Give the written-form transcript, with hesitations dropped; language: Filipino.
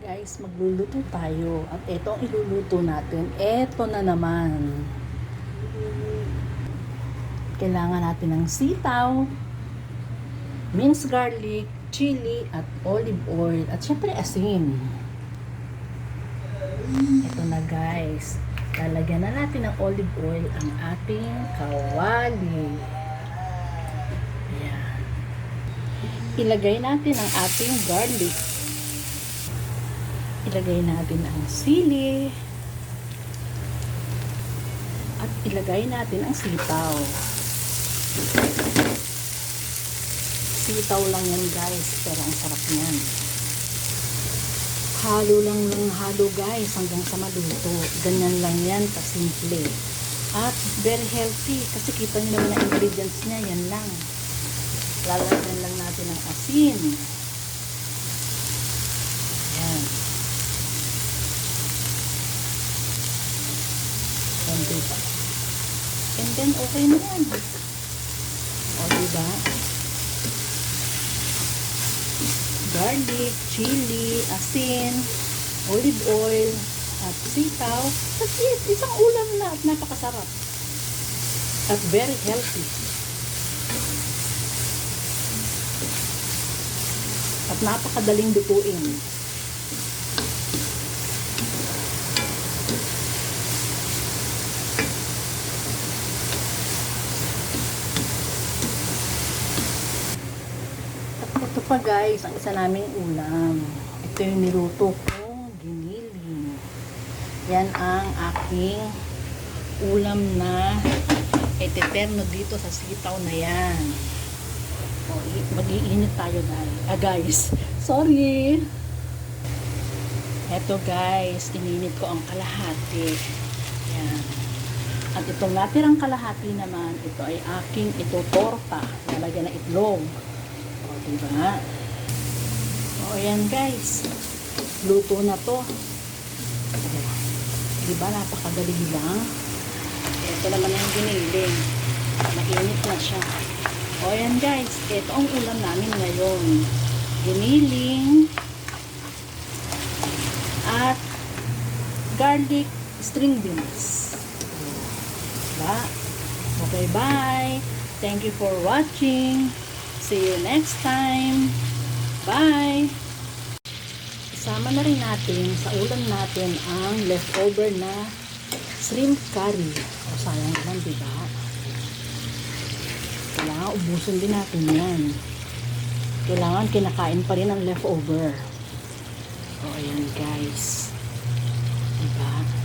Guys, magluluto tayo. At ito ang iluluto natin. Ito na naman. Kailangan natin ng sitaw, minced garlic, chili, at olive oil. At syempre asin. Ito na guys. Lalagyan na natin ng olive oil ang ating kawali. Ayan. Ilagay natin ang ating garlic. Ilagay natin ang sili. At ilagay natin ang sitaw. Sitaw lang yan guys, pero ang sarap niyan. Halo lang ng halo guys hanggang sa maluto. Ganyan lang yan, kasimple. At very healthy kasi kita nyo naman ang ingredients niya, yan lang. Lalagyan lang natin ng asin. Yan. And then okay na yan. O diba? Garlic, chili, asin, olive oil, at sitaw. That's it. Isang ulam na at napakasarap. At very healthy. At napakadaling lutuin. Ito pa guys, ang isa naming ulam. Ito yung niluto kong giniling. Yan ang aking ulam na eteterno dito sa sitaw na yan. O, mag-iinit tayo guys. Sorry. Ito guys, ininit ko ang kalahati. Yan. At itong natirang kalahati naman, ito ay aking torta. Nalagyan ng itlog. O, diba? O, yan guys. Luto na to. O, diba? Napakadali lang. Ito naman yung giniling. Mainit na siya. O, yan guys. Ito ang ulam namin ngayon. Giniling. At garlic string beans. Diba? Okay, bye. Thank you for watching. See you next time. Bye! Isama na rin natin sa ulam natin ang leftover na shrimp curry. O sayang naman, diba? Kailangan ubusin din natin yan. Kailangan kinakain pa rin ang leftover. O ayan guys. Diba?